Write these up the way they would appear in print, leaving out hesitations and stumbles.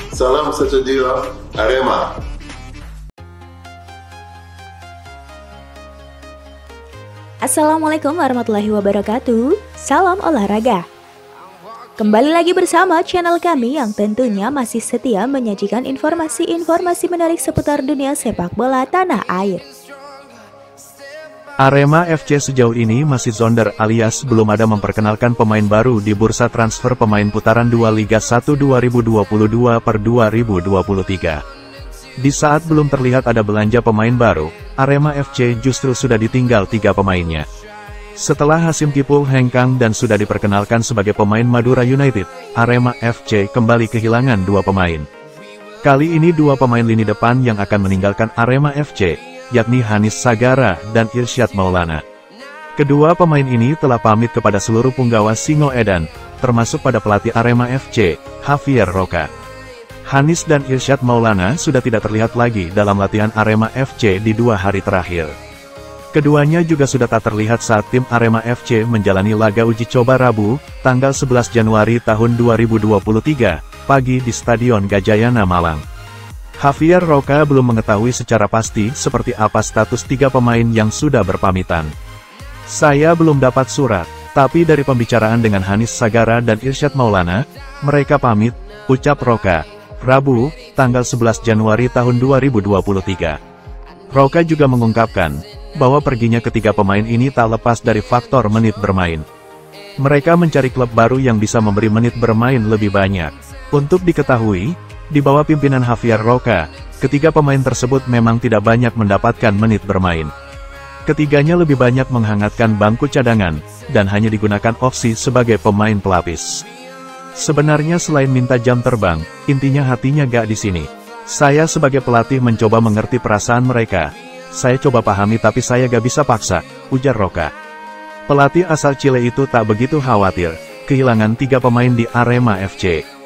Salam sejahtera, Arema. Assalamualaikum warahmatullahi wabarakatuh. Salam olahraga. Kembali lagi bersama channel kami yang tentunya masih setia menyajikan informasi-informasi menarik seputar dunia sepak bola tanah air. Arema FC sejauh ini masih zonder alias belum ada memperkenalkan pemain baru di bursa transfer pemain putaran 2 Liga 1 2022 per 2023. Di saat belum terlihat ada belanja pemain baru, Arema FC justru sudah ditinggal 3 pemainnya. Setelah Hasim Kipul hengkang dan sudah diperkenalkan sebagai pemain Madura United, Arema FC kembali kehilangan 2 pemain. Kali ini 2 pemain lini depan yang akan meninggalkan Arema FC, yakni Hanis Sagara dan Irsyad Maulana. Kedua pemain ini telah pamit kepada seluruh punggawa Singoedan, termasuk pada pelatih Arema FC, Javier Roca. Hanis dan Irsyad Maulana sudah tidak terlihat lagi dalam latihan Arema FC di 2 hari terakhir. Keduanya juga sudah tak terlihat saat tim Arema FC menjalani laga uji coba Rabu, tanggal 11 Januari tahun 2023, pagi di Stadion Gajayana Malang. Javier Roca belum mengetahui secara pasti seperti apa status 3 pemain yang sudah berpamitan. Saya belum dapat surat, tapi dari pembicaraan dengan Hanis Sagara dan Irsyad Maulana, mereka pamit, ucap Roca, Rabu, tanggal 11 Januari tahun 2023. Roca juga mengungkapkan bahwa perginya ketiga pemain ini tak lepas dari faktor menit bermain. Mereka mencari klub baru yang bisa memberi menit bermain lebih banyak. Untuk diketahui, di bawah pimpinan Javier Roca, ketiga pemain tersebut memang tidak banyak mendapatkan menit bermain. Ketiganya lebih banyak menghangatkan bangku cadangan, dan hanya digunakan opsi sebagai pemain pelapis. Sebenarnya selain minta jam terbang, intinya hatinya gak di sini. Saya sebagai pelatih mencoba mengerti perasaan mereka. Saya coba pahami tapi saya gak bisa paksa, ujar Roca. Pelatih asal Chile itu tak begitu khawatir kehilangan 3 pemain di Arema FC.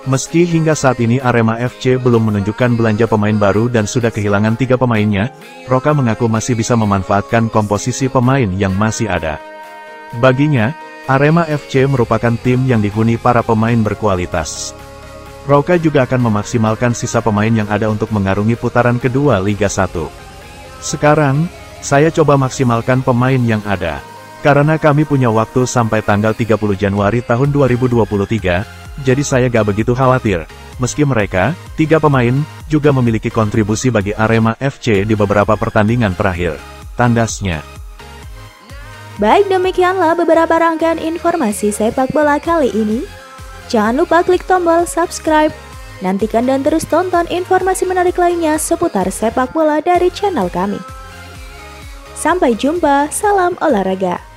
Meski hingga saat ini Arema FC belum menunjukkan belanja pemain baru dan sudah kehilangan 3 pemainnya, Roca mengaku masih bisa memanfaatkan komposisi pemain yang masih ada. Baginya, Arema FC merupakan tim yang dihuni para pemain berkualitas. Roca juga akan memaksimalkan sisa pemain yang ada untuk mengarungi putaran kedua Liga 1. Sekarang, saya coba maksimalkan pemain yang ada. Karena kami punya waktu sampai tanggal 30 Januari tahun 2023, jadi saya gak begitu khawatir. Meski mereka, 3 pemain, juga memiliki kontribusi bagi Arema FC di beberapa pertandingan terakhir, tandasnya. Baik, demikianlah beberapa rangkaian informasi sepak bola kali ini. Jangan lupa klik tombol subscribe. Nantikan dan terus tonton informasi menarik lainnya seputar sepak bola dari channel kami. Sampai jumpa, salam olahraga.